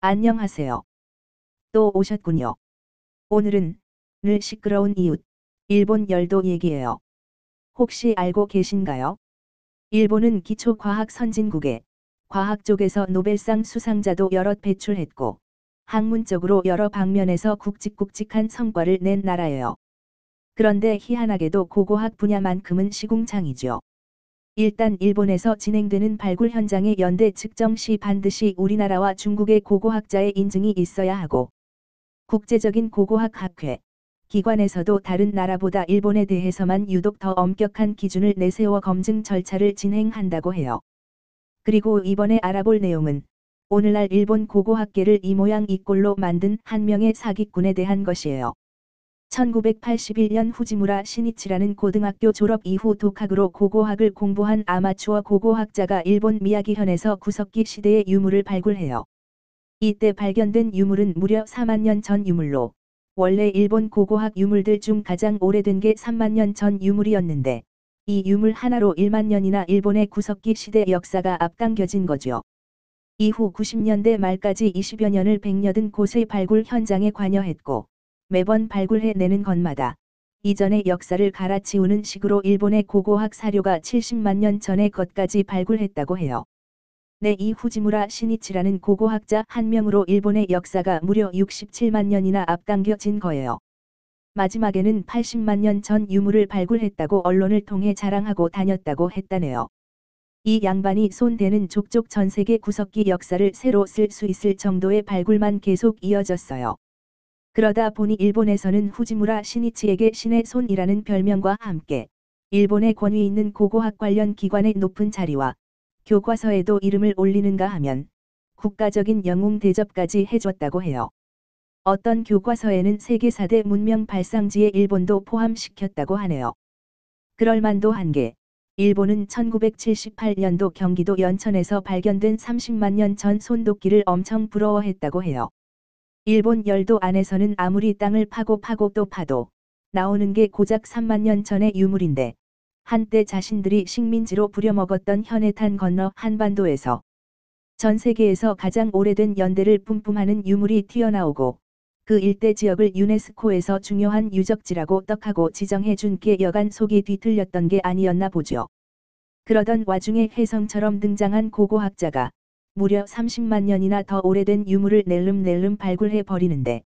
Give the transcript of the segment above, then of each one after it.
안녕하세요. 또 오셨군요. 오늘은 늘 시끄러운 이웃, 일본 열도 얘기예요. 혹시 알고 계신가요? 일본은 기초과학 선진국에 과학 쪽에서 노벨상 수상자도 여럿 배출했고 학문적으로 여러 방면에서 굵직굵직한 성과를 낸 나라예요. 그런데 희한하게도 고고학 분야만큼은 시궁창이죠. 일단 일본에서 진행되는 발굴 현장의 연대 측정 시 반드시 우리나라와 중국의 고고학자의 인증이 있어야 하고 국제적인 고고학 학회, 기관에서도 다른 나라보다 일본에 대해서만 유독 더 엄격한 기준을 내세워 검증 절차를 진행한다고 해요. 그리고 이번에 알아볼 내용은 오늘날 일본 고고학계를 이 모양 이 꼴로 만든 한 명의 사기꾼에 대한 것이에요. 1981년 후지무라 시니치라는 고등학교 졸업 이후 독학으로 고고학을 공부한 아마추어 고고학자가 일본 미야기현에서 구석기 시대의 유물을 발굴해요. 이때 발견된 유물은 무려 4만 년 전 유물로 원래 일본 고고학 유물들 중 가장 오래된 게 3만 년 전 유물이었는데 이 유물 하나로 1만 년이나 일본의 구석기 시대 역사가 앞당겨진 거죠. 이후 90년대 말까지 20여 년을 100여든 곳의 발굴 현장에 관여했고 매번 발굴해내는 것마다 이전의 역사를 갈아치우는 식으로 일본의 고고학 사료가 70만 년 전의 것까지 발굴했다고 해요. 이 후지무라 시니치라는 고고학자 한 명으로 일본의 역사가 무려 67만 년이나 앞당겨진 거예요. 마지막에는 80만 년 전 유물을 발굴했다고 언론을 통해 자랑하고 다녔다고 했다네요. 이 양반이 손대는 족족 전 세계 구석기 역사를 새로 쓸 수 있을 정도의 발굴만 계속 이어졌어요. 그러다 보니 일본에서는 후지무라 시니치에게 신의 손이라는 별명과 함께 일본의 권위 있는 고고학 관련 기관의 높은 자리와 교과서에도 이름을 올리는가 하면 국가적인 영웅 대접까지 해줬다고 해요. 어떤 교과서에는 세계 4대 문명 발상지에 일본도 포함시켰다고 하네요. 그럴만도 한 게 일본은 1978년도 경기도 연천에서 발견된 30만 년 전 손도끼를 엄청 부러워했다고 해요. 일본 열도 안에서는 아무리 땅을 파고 또 파도 나오는 게 고작 3만 년 전의 유물인데 한때 자신들이 식민지로 부려먹었던 현해탄 건너 한반도에서 전 세계에서 가장 오래된 연대를 뿜뿜하는 유물이 튀어나오고 그 일대 지역을 유네스코에서 중요한 유적지라고 떡하고 지정해준 게 여간 속이 뒤틀렸던 게 아니었나 보죠. 그러던 와중에 혜성처럼 등장한 고고학자가 무려 30만 년이나 더 오래된 유물을 낼름낼름 발굴해 버리는데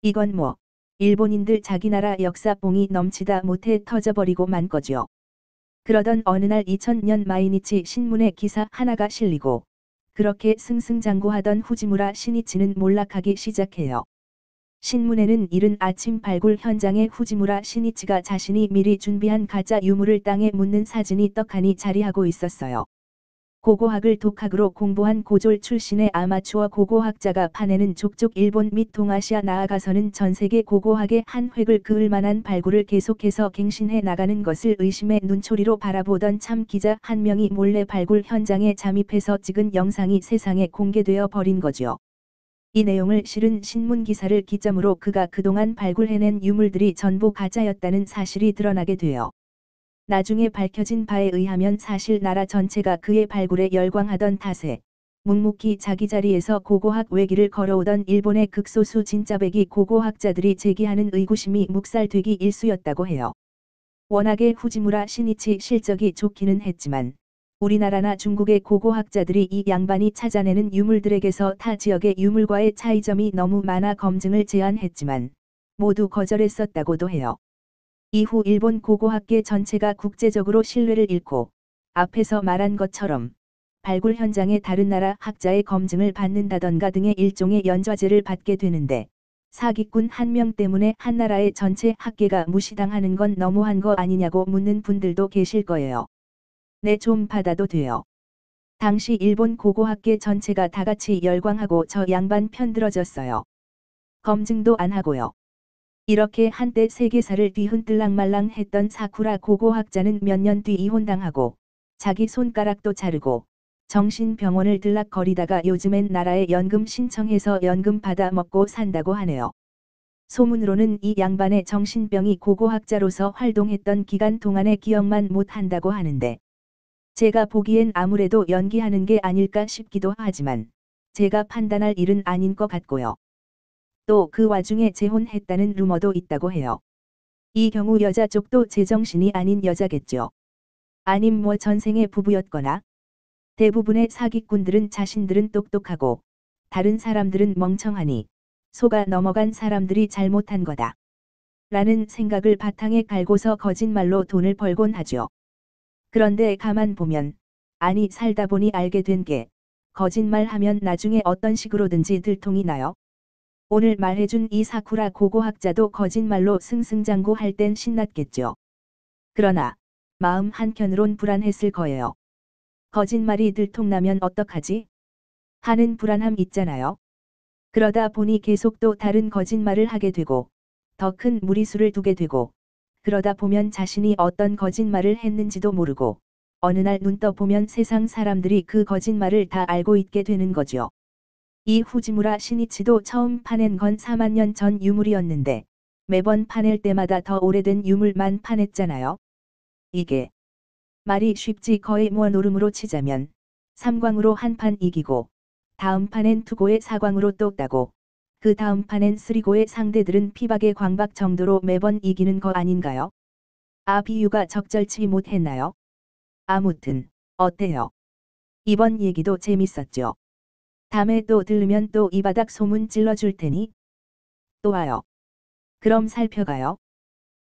이건 뭐 일본인들 자기 나라 역사뽕이 넘치다 못해 터져버리고 만 거죠. 그러던 어느 날 2000년 마이니치 신문에 기사 하나가 실리고 그렇게 승승장구하던 후지무라 시니치는 몰락하기 시작해요. 신문에는 이른 아침 발굴 현장에 후지무라 시니치가 자신이 미리 준비한 가짜 유물을 땅에 묻는 사진이 떡하니 자리하고 있었어요. 고고학을 독학으로 공부한 고졸 출신의 아마추어 고고학자가 파내는 족족 일본 및 동아시아 나아가서는 전세계 고고학의 한 획을 그을 만한 발굴을 계속해서 갱신해 나가는 것을 의심의 눈초리로 바라보던 참 기자 한 명이 몰래 발굴 현장에 잠입해서 찍은 영상이 세상에 공개되어 버린 거죠. 이 내용을 실은 신문 기사를 기점으로 그가 그동안 발굴해낸 유물들이 전부 가짜였다는 사실이 드러나게 돼요. 나중에 밝혀진 바에 의하면 사실 나라 전체가 그의 발굴에 열광하던 탓에 묵묵히 자기 자리에서 고고학 외길을 걸어오던 일본의 극소수 진짜배기 고고학자들이 제기하는 의구심이 묵살되기 일쑤였다고 해요. 워낙에 후지무라 시니치 실적이 좋기는 했지만 우리나라나 중국의 고고학자들이 이 양반이 찾아내는 유물들에게서 타 지역의 유물과의 차이점이 너무 많아 검증을 제안했지만 모두 거절했었다고도 해요. 이후 일본 고고학계 전체가 국제적으로 신뢰를 잃고 앞에서 말한 것처럼 발굴 현장에 다른 나라 학자의 검증을 받는다던가 등의 일종의 연좌제를 받게 되는데 사기꾼 한 명 때문에 한 나라의 전체 학계가 무시당하는 건 너무한 거 아니냐고 묻는 분들도 계실 거예요. 네, 좀 받아도 돼요. 당시 일본 고고학계 전체가 다같이 열광하고 저 양반 편들어졌어요. 검증도 안 하고요. 이렇게 한때 세계사를 뒤흔들랑말랑 했던 사쿠라 고고학자는 몇 년 뒤 이혼당하고 자기 손가락도 자르고 정신병원을 들락거리다가 요즘엔 나라에 연금 신청해서 연금 받아 먹고 산다고 하네요. 소문으로는 이 양반의 정신병이 고고학자로서 활동했던 기간 동안의 기억만 못한다고 하는데 제가 보기엔 아무래도 연기하는 게 아닐까 싶기도 하지만 제가 판단할 일은 아닌 것 같고요. 또 그 와중에 재혼했다는 루머도 있다고 해요. 이 경우 여자 쪽도 제정신이 아닌 여자겠죠. 아님 뭐 전생에 부부였거나. 대부분의 사기꾼들은 자신들은 똑똑하고 다른 사람들은 멍청하니 속아 넘어간 사람들이 잘못한 거다. 라는 생각을 바탕에 갈고서 거짓말로 돈을 벌곤 하죠. 그런데 가만 보면 아니 살다 보니 알게 된 게 거짓말하면 나중에 어떤 식으로든지 들통이 나요. 오늘 말해준 이 사쿠라 고고학자도 거짓말로 승승장구할 땐 신났겠죠. 그러나 마음 한켠으론 불안했을 거예요. 거짓말이 들통나면 어떡하지? 하는 불안함 있잖아요. 그러다 보니 계속 또 다른 거짓말을 하게 되고 더 큰 무리수를 두게 되고 그러다 보면 자신이 어떤 거짓말을 했는지도 모르고 어느 날 눈 떠보면 세상 사람들이 그 거짓말을 다 알고 있게 되는 거죠. 이 후지무라 시니치도 처음 파낸 건 4만 년 전 유물이었는데 매번 파낼 때마다 더 오래된 유물만 파냈잖아요. 이게 말이 쉽지 거의 뭐 노름으로 치자면 3광으로 한 판 이기고 다음 판엔 투고의 4광으로 또 따고 그 다음 판엔 쓰리고의 상대들은 피박의 광박 정도로 매번 이기는 거 아닌가요? 아 비유가 적절치 못했나요? 아무튼 어때요? 이번 얘기도 재밌었죠. 다음에 또 들으면 또 이 바닥 소문 찔러줄 테니 또 와요. 그럼 살펴가요.